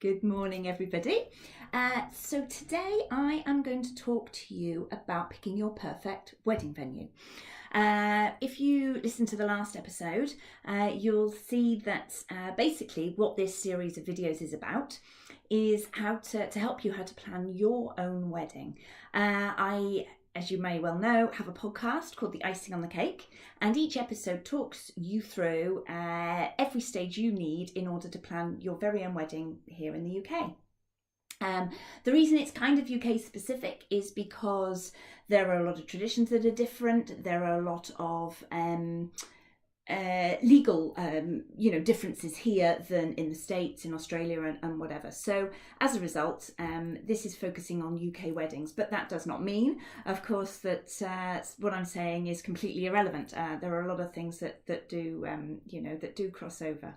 Good morning, everybody. So today I am going to talk to you about picking your perfect wedding venue. If you listen to the last episode, you'll see that basically what this series of videos is about is how to help you how to plan your own wedding. As you may well know, have a podcast called The Icing on the Cake, and each episode talks you through every stage you need in order to plan your very own wedding here in the UK. The reason it's kind of UK specific is because there are a lot of traditions that are different. There are a lot of legal differences here than in the States, in Australia and whatever. So as a result, this is focusing on UK weddings, but that does not mean, of course, that what I'm saying is completely irrelevant. There are a lot of things that do cross over.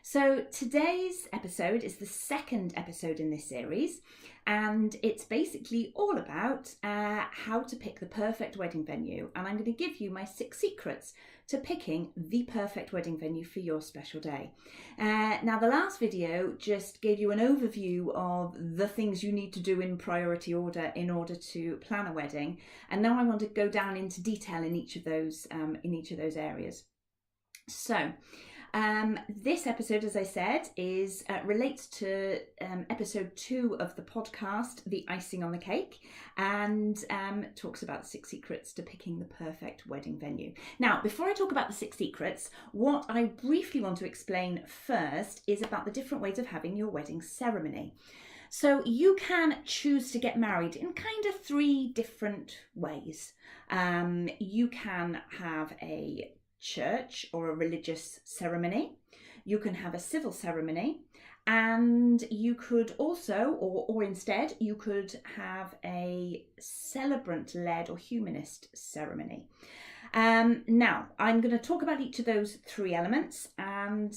So today's episode is the second episode in this series, and it's basically all about how to pick the perfect wedding venue. And I'm going to give you my 6 secrets to picking the perfect wedding venue for your special day. Now, the last video just gave you an overview of the things you need to do in priority order in order to plan a wedding. And now I want to go down into detail in each of those areas. So, this episode, as I said, relates to episode 2 of the podcast, The Icing on the Cake, and talks about 6 secrets to picking the perfect wedding venue. Now, before I talk about the 6 secrets, what I briefly want to explain first is about the different ways of having your wedding ceremony. So you can choose to get married in kind of 3 different ways. You can have a church or a religious ceremony, you can have a civil ceremony, and you could also, or instead, you could have a celebrant-led or humanist ceremony. Now, I'm going to talk about each of those 3 elements and,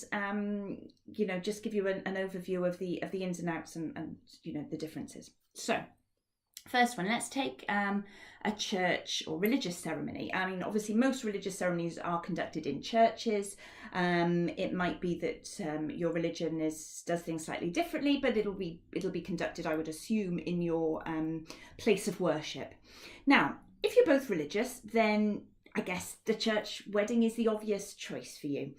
just give you an overview of the ins and outs and the differences. So, first one, let's take a church or religious ceremony. I mean, obviously, most religious ceremonies are conducted in churches. It might be that your religion does things slightly differently, but it'll be conducted, I would assume, in your place of worship. Now, if you're both religious, then I guess the church wedding is the obvious choice for you.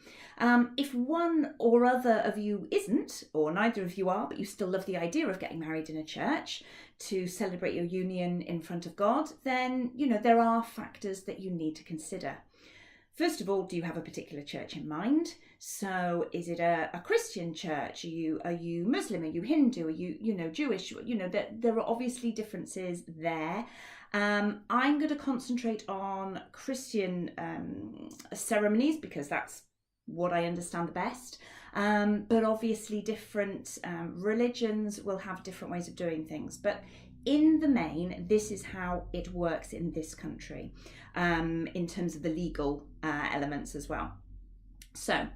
If one or other of you isn't, or neither of you are, but you still love the idea of getting married in a church to celebrate your union in front of God, then, there are factors that you need to consider. First of all, do you have a particular church in mind? So is it a Christian church? Are you Muslim? Are you Hindu? Are you, Jewish? There are obviously differences there. I'm going to concentrate on Christian ceremonies because that's what I understand the best. But obviously different religions will have different ways of doing things. But in the main, this is how it works in this country in terms of the legal elements as well. So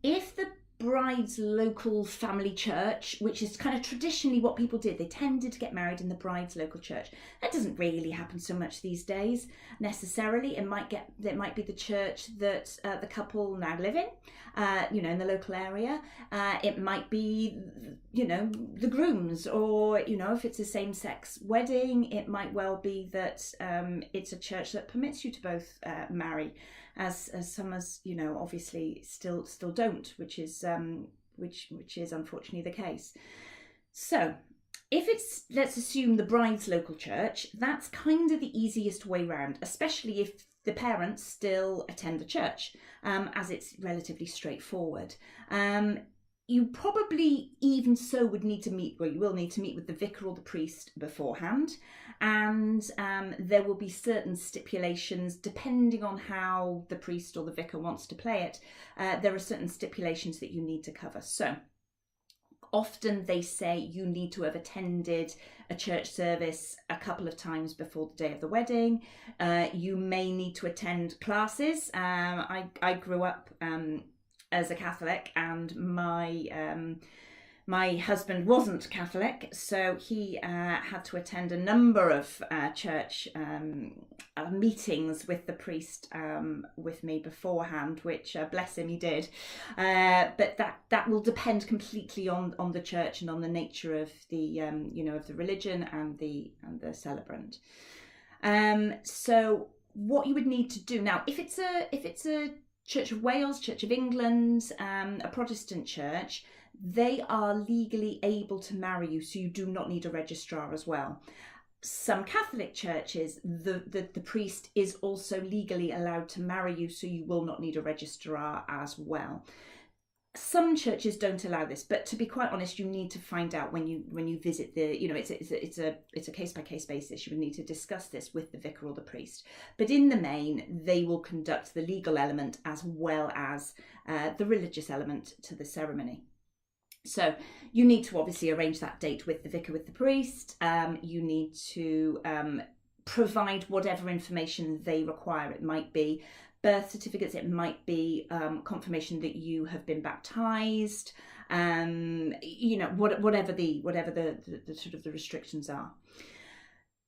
if the bride's local family church, which is kind of traditionally what people did, they tended to get married in the bride's local church. That doesn't really happen so much these days necessarily. It might be the church that the couple now live in, in the local area. It might be, the groom's, or, if it's a same-sex wedding, it might well be that it's a church that permits you to both marry. As some obviously still don't, which is unfortunately the case. So if it's, let's assume, the bride's local church, that's kind of the easiest way round, especially if the parents still attend the church, as it's relatively straightforward. You probably even so would need to meet, or you will need to meet with the vicar or the priest beforehand, and there will be certain stipulations depending on how the priest or the vicar wants to play it. There are certain stipulations that you need to cover. So often they say you need to have attended a church service a couple of times before the day of the wedding. You may need to attend classes. I grew up as a Catholic, and my My husband wasn't Catholic, so he had to attend a number of church meetings with the priest with me beforehand, which bless him, he did. But that will depend completely on the church and on the nature of the of the religion and the celebrant. So what you would need to do now, if it's a Church of Wales, Church of England, a Protestant church, they are legally able to marry you, so you do not need a registrar as well. Some Catholic churches, the priest is also legally allowed to marry you, so you will not need a registrar as well. Some churches don't allow this, but to be quite honest, you need to find out when you visit the, it's a case by case basis. You would need to discuss this with the vicar or the priest. But in the main, they will conduct the legal element as well as the religious element to the ceremony. So you need to obviously arrange that date with the vicar, with the priest. You need to provide whatever information they require. It might be birth certificates, it might be confirmation that you have been baptized, whatever the sort of the restrictions are.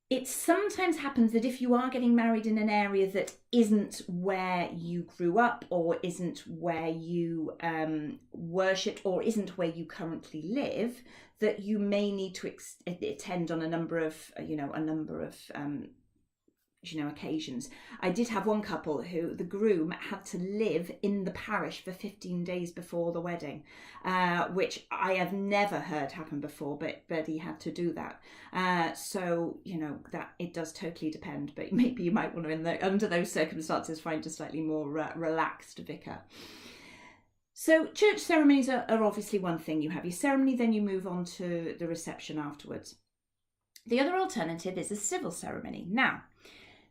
It sometimes happens that if you are getting married in an area that isn't where you grew up, or isn't where you worshipped, or isn't where you currently live, that you may need to attend on a number of occasions. I did have one couple who the groom had to live in the parish for 15 days before the wedding, which I have never heard happen before, but he had to do that. So that it does totally depend, but maybe you might want to, under those circumstances, find a slightly more relaxed vicar. So church ceremonies are obviously one thing. You have your ceremony, then you move on to the reception afterwards. The other alternative is a civil ceremony. Now,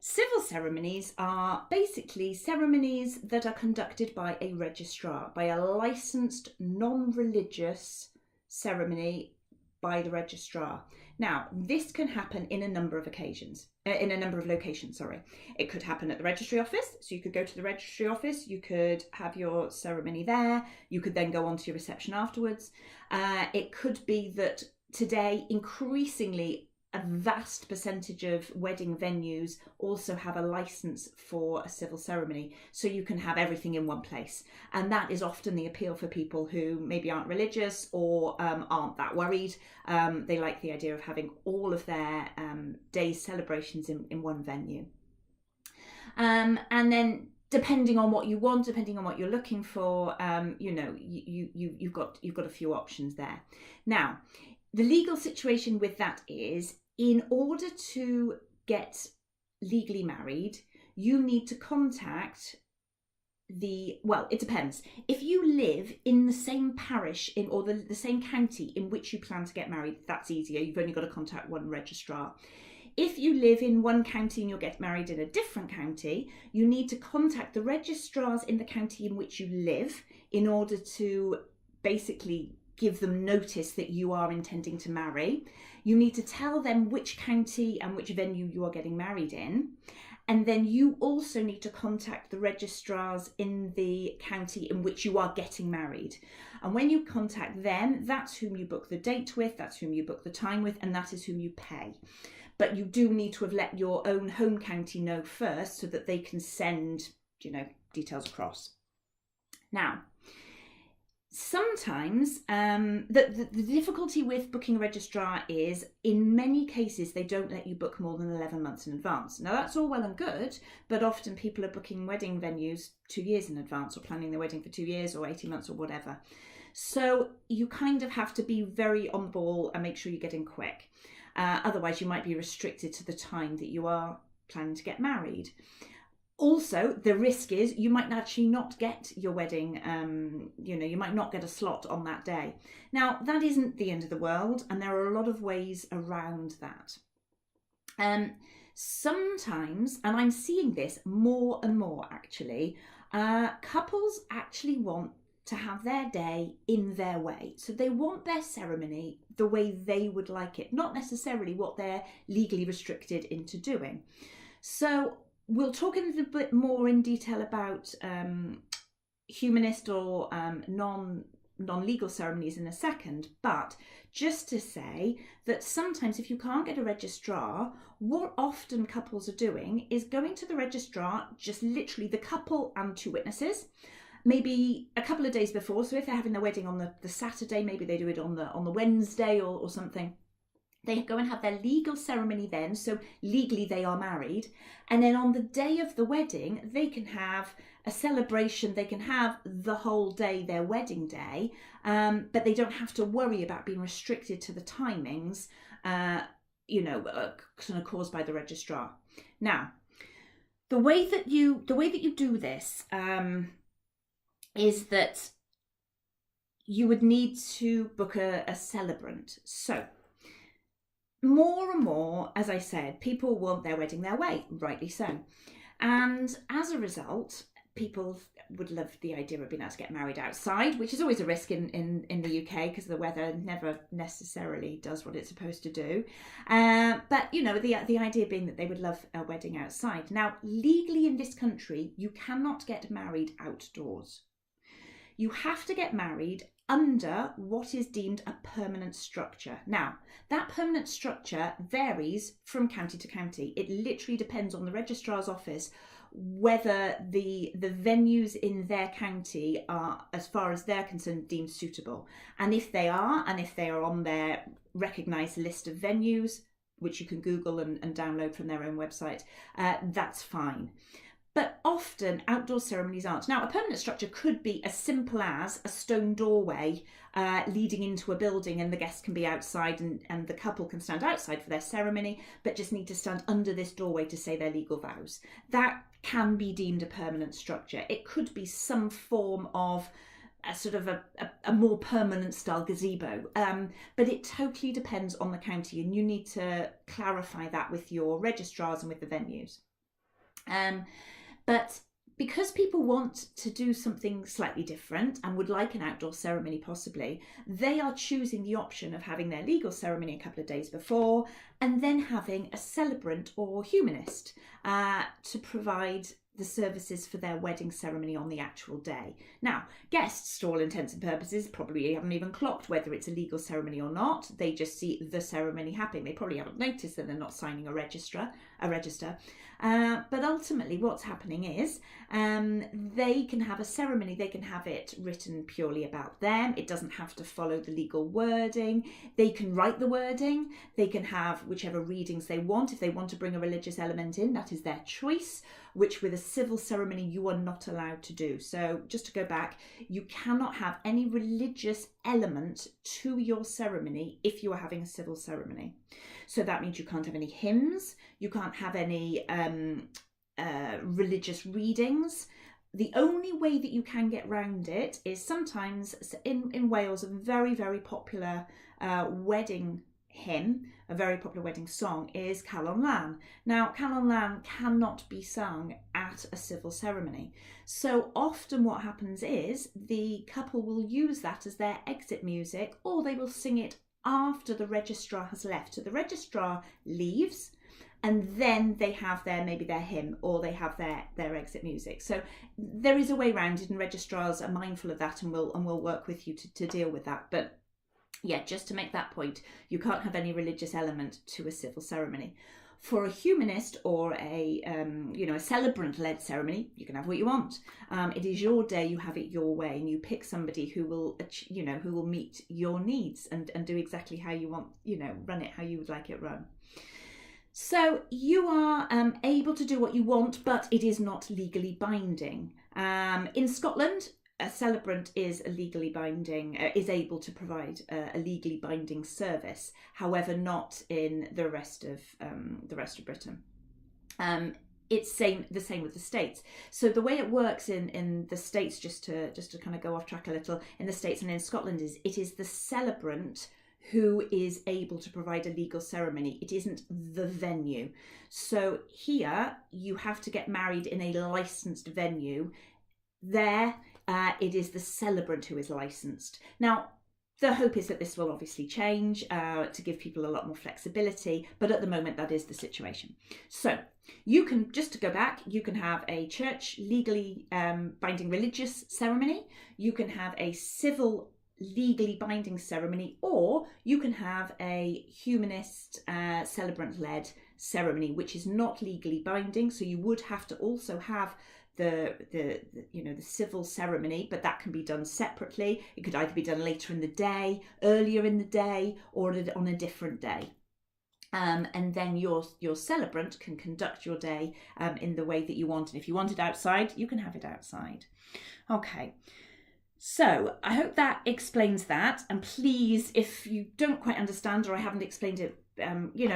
civil ceremonies are basically ceremonies that are conducted by a registrar, by a licensed non-religious ceremony by the registrar. Now, this can happen in a number of locations. It could happen at the registry office, so you could go to the registry office, you could have your ceremony there, you could then go on to your reception afterwards. It could be that today, increasingly, a vast percentage of wedding venues also have a license for a civil ceremony, so you can have everything in one place. And that is often the appeal for people who maybe aren't religious or aren't that worried. They like the idea of having all of their day's celebrations in one venue. And then depending on what you want, depending on what you're looking for, you've got a few options there. Now, the legal situation with that is, in order to get legally married, you need to contact it depends. If you live in the same parish or the same county in which you plan to get married, that's easier. You've only got to contact one registrar. If you live in one county and you'll get married in a different county, you need to contact the registrars in the county in which you live in order to basically give them notice that you are intending to marry. You need to tell them which county and which venue you are getting married in. And then you also need to contact the registrars in the county in which you are getting married. And when you contact them, that's whom you book the date with, that's whom you book the time with, and that is whom you pay. But you do need to have let your own home county know first so that they can send, details across. Now, sometimes the difficulty with booking a registrar is, in many cases, they don't let you book more than 11 months in advance. Now, that's all well and good, but often people are booking wedding venues 2 years in advance, or planning their wedding for 2 years or 18 months or whatever. So you kind of have to be very on the ball and make sure you get in quick. Otherwise, you might be restricted to the time that you are planning to get married. Also, the risk is you might actually not get your wedding, you might not get a slot on that day. Now, that isn't the end of the world, and there are a lot of ways around that. Sometimes, and I'm seeing this more and more actually, couples actually want to have their day in their way. So they want their ceremony the way they would like it, not necessarily what they're legally restricted into doing. So we'll talk a little bit more in detail about humanist or non-legal ceremonies in a second, but just to say that sometimes if you can't get a registrar, what often couples are doing is going to the registrar, just literally the couple and 2 witnesses, maybe a couple of days before. So if they're having their wedding on the Saturday, maybe they do it on the Wednesday or something. They go and have their legal ceremony then, so legally they are married. And then on the day of the wedding, they can have a celebration, they can have the whole day, their wedding day, but they don't have to worry about being restricted to the timings, caused by the registrar. Now, the way that you do this is that you would need to book a celebrant. So, more and more, as I said, people want their wedding their way, rightly so. And as a result, people would love the idea of being able to get married outside, which is always a risk in the UK because the weather never necessarily does what it's supposed to do. But, the idea being that they would love a wedding outside. Now, legally in this country, you cannot get married outdoors. You have to get married under what is deemed a permanent structure. Now, that permanent structure varies from county to county. It literally depends on the registrar's office whether the venues in their county are, as far as they're concerned, deemed suitable. And if they are on their recognised list of venues, which you can Google and download from their own website, that's fine. But often outdoor ceremonies aren't. Now, a permanent structure could be as simple as a stone doorway leading into a building, and the guests can be outside and the couple can stand outside for their ceremony, but just need to stand under this doorway to say their legal vows. That can be deemed a permanent structure. It could be some form of a sort of a more permanent style gazebo, but it totally depends on the county, and you need to clarify that with your registrars and with the venues. But because people want to do something slightly different and would like an outdoor ceremony possibly, they are choosing the option of having their legal ceremony a couple of days before and then having a celebrant or humanist to provide the services for their wedding ceremony on the actual day. Now, guests, to all intents and purposes, probably haven't even clocked whether it's a legal ceremony or not. They just see the ceremony happening. They probably haven't noticed that they're not signing a register. But ultimately what's happening is they can have a ceremony, they can have it written purely about them. It doesn't have to follow the legal wording. They can write the wording. They can have whichever readings they want. If they want to bring a religious element in, that is their choice, which with a civil ceremony you are not allowed to do. So just to go back, you cannot have any religious element to your ceremony if you are having a civil ceremony. So that means you can't have any hymns, you can't have any religious readings. The only way that you can get round it is sometimes in Wales, a very, very popular wedding hymn, a very popular wedding song is Calon Lan. Now, Calon Lan cannot be sung at a civil ceremony. So often what happens is the couple will use that as their exit music, or they will sing it after the registrar has left. So the registrar leaves and then they have maybe their hymn, or they have their exit music. So there is a way around it, and registrars are mindful of that and will work with you to deal with that. But yeah, just to make that point, you can't have any religious element to a civil ceremony. For a humanist or a celebrant-led ceremony, you can have what you want. It is your day, you have it your way, and you pick somebody who will meet your needs and do exactly how you want, run it how you would like it run. So you are able to do what you want, but it is not legally binding. In Scotland, a celebrant is able to provide a legally binding service. However, not in the rest of Britain. It's the same with the States. So the way it works in the States, just to kind of go off track a little, in the States and in Scotland, is it is the celebrant who is able to provide a legal ceremony. It isn't the venue. So here you have to get married in a licensed venue. There, it is the celebrant who is licensed. Now, the hope is that this will obviously change to give people a lot more flexibility, but at the moment that is the situation. So you can, just to go back, you can have a church legally binding religious ceremony. You can have a civil legally binding ceremony, or you can have a humanist celebrant-led ceremony, which is not legally binding. So you would have to also have the civil ceremony, but that can be done separately. It could either be done later in the day, earlier in the day, or on a different day. And then your celebrant can conduct your day in the way that you want. And if you want it outside, you can have it outside. Okay. So I hope that explains that. And please, if you don't quite understand, or I haven't explained it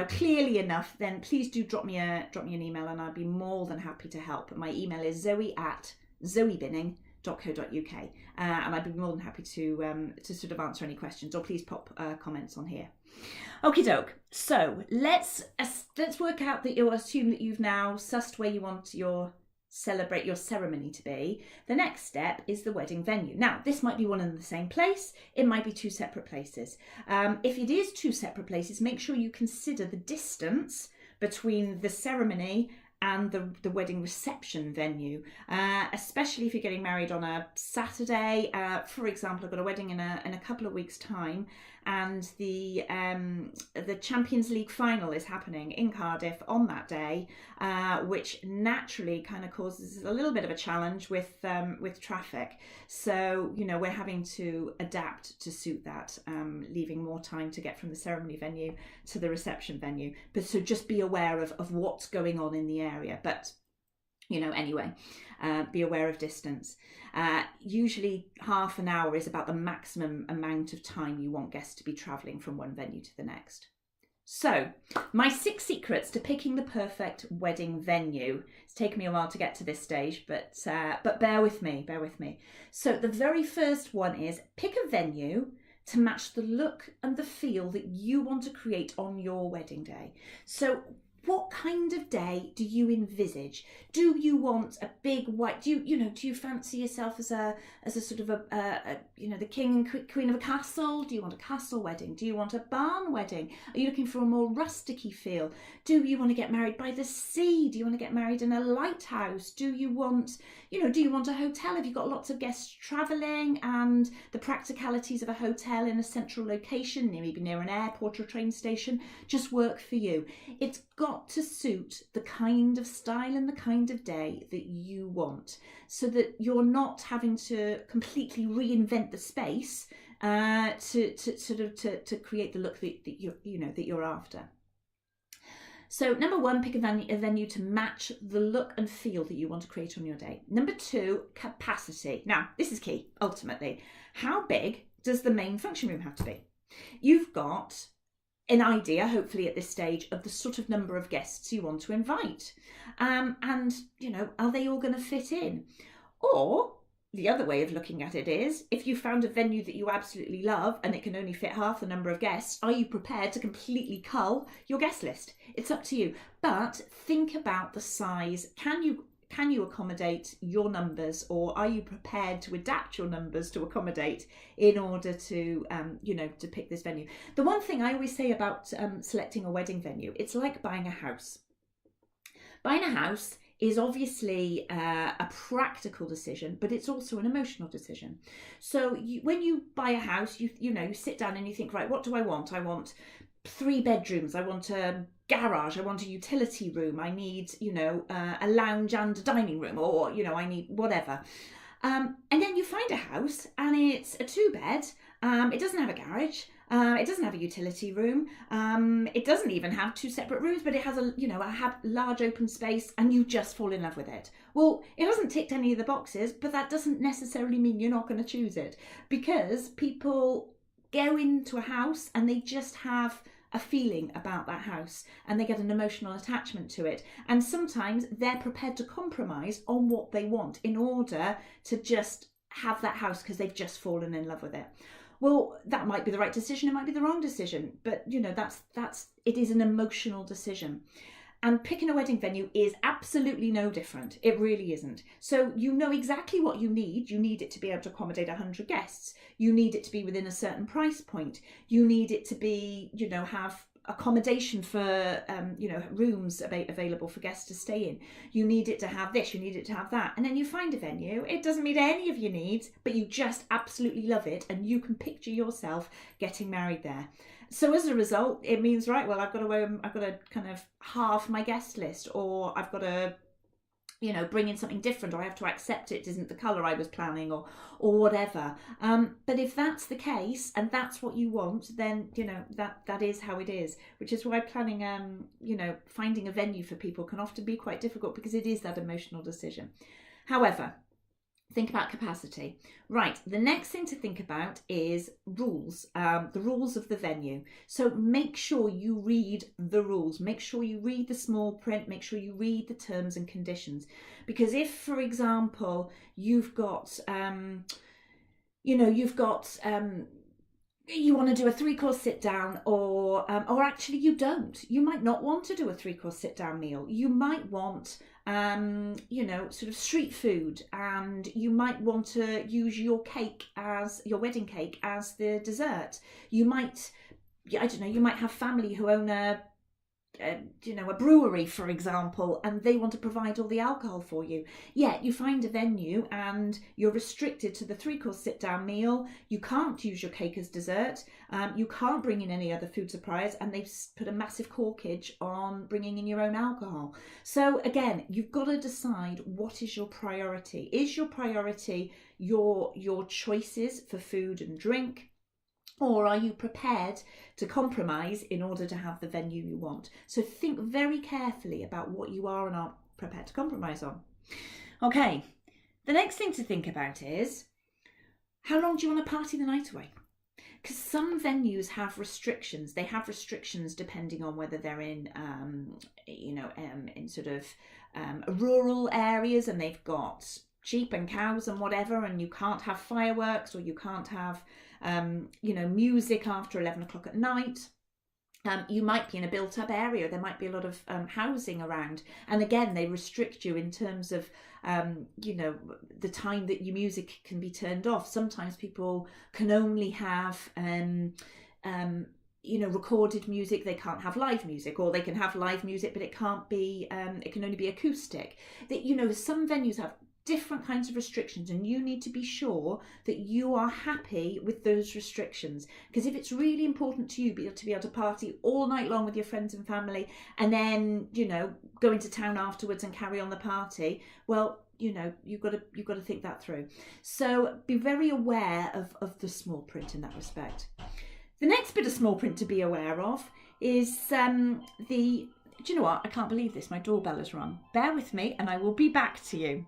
clearly enough, then please do drop me an email, and I'd be more than happy to help. My email is zoe@zoebinning.co.uk, and I'd be more than happy to sort of answer any questions, or please pop comments on here. Okie doke. So let's work out that you'll assume that you've now sussed where you want your ceremony to be. The next step is the wedding venue. Now, this might be one and the same place. It might be two separate places. If it is two separate places, make sure you consider the distance between the ceremony and the wedding reception venue, especially if you're getting married on a Saturday. For example, I've got a wedding in a couple of weeks' time, and the Champions League final is happening in Cardiff on that day, which naturally kind of causes a little bit of a challenge with traffic. So we're having to adapt to suit that, leaving more time to get from the ceremony venue to the reception venue. But so just be aware of what's going on in the area. But anyway, be aware of distance. Usually half an hour is about the maximum amount of time you want guests to be travelling from one venue to the next. So, my 6 secrets to picking the perfect wedding venue. It's taken me a while to get to this stage, but bear with me. So, the very first one is pick a venue to match the look and the feel that you want to create on your wedding day. So, what kind of day do you envisage? Do you want a big white? Do you fancy yourself as a sort of the king and queen of a castle? Do you want a castle wedding? Do you want a barn wedding? Are you looking for a more rusticy feel? Do you want to get married by the sea? Do you want to get married in a lighthouse? Do you want a hotel? Have you got lots of guests travelling, and the practicalities of a hotel in a central location, maybe near an airport or a train station, just work for you? It's got to suit the kind of style and the kind of day that you want, so that you're not having to completely reinvent the space to create the look that you're after. So number 1, pick a venue to match the look and feel that you want to create on your day. Number 2, capacity. Now, this is key, ultimately. How big does the main function room have to be? You've got an idea, hopefully at this stage, of the sort of number of guests you want to invite. And, are they all going to fit in? Or the other way of looking at it is, if you found a venue that you absolutely love and it can only fit half the number of guests, are you prepared to completely cull your guest list? It's up to you. But think about the size. Can you accommodate your numbers, or are you prepared to adapt your numbers to accommodate in order to to pick this venue? The one thing I always say about selecting a wedding venue, it's like buying a house. Buying a house is obviously a practical decision, but it's also an emotional decision. So when you buy a house, you sit down and you think, right, what do I want? I want 3 bedrooms, I want a garage, I want a utility room, I need, a lounge and a dining room, or, I need whatever. And then you find a house and it's a 2-bed, it doesn't have a garage, it doesn't have a utility room, it doesn't even have 2 separate rooms, but it has a large open space, and you just fall in love with it. Well, it hasn't ticked any of the boxes, but that doesn't necessarily mean you're not going to choose it, because people go into a house and they just have a feeling about that house, and they get an emotional attachment to it, and sometimes they're prepared to compromise on what they want in order to just have that house because they've just fallen in love with it. Well, that might be the right decision, it might be the wrong decision, but it is an emotional decision. And picking a wedding venue is absolutely no different. It really isn't. So you know exactly what you need. You need it to be able to accommodate 100 guests. You need it to be within a certain price point. You need it to be, have accommodation for rooms available for guests to stay in. You need it to have this, you need it to have that, and then you find a venue, it doesn't meet any of your needs, but you just absolutely love it, and you can picture yourself getting married there. So as a result, it means, right, well, I've got to kind of halve my guest list, or I've got to bring in something different, or I have to accept it isn't the colour I was planning, or whatever. But if that's the case and that's what you want, then that is how it is. Which is why planning, finding a venue for people can often be quite difficult, because it is that emotional decision. However, think about capacity. Right, the next thing to think about is rules, the rules of the venue. So make sure you read the rules, make sure you read the small print, make sure you read the terms and conditions. Because if, for example, you want to do a 3-course sit down, or actually you don't. You might not want to do a 3-course sit down meal. You might want sort of street food, and you might want to use your wedding cake as the dessert. You might, you might have family who own a brewery, for example, and they want to provide all the alcohol for you. Yet you find a venue and you're restricted to the 3-course sit-down meal. You can't use your cake as dessert. You can't bring in any other food suppliers, and they've put a massive corkage on bringing in your own alcohol. So again, you've got to decide, what is your priority? Is your priority your choices for food and drink? Or are you prepared to compromise in order to have the venue you want? So think very carefully about what you are and aren't prepared to compromise on. Okay, the next thing to think about is, how long do you want to party the night away? Because some venues have restrictions. They have restrictions depending on whether they're in sort of rural areas, and they've got sheep and cows and whatever, and you can't have fireworks, or you can't have music after 11 o'clock at night. You might be in a built-up area. There might be a lot of housing around, and again, they restrict you in terms of the time that your music can be turned off. Sometimes people can only have recorded music. They can't have live music, or they can have live music, but it can't be. It can only be acoustic. That some venues have different kinds of restrictions, and you need to be sure that you are happy with those restrictions. Because if it's really important to you to be able to party all night long with your friends and family, and then go into town afterwards and carry on the party, well, you've got to think that through. So be very aware of the small print in that respect. The next bit of small print to be aware of is do you know what? I can't believe this. My doorbell has rung. Bear with me and I will be back to you.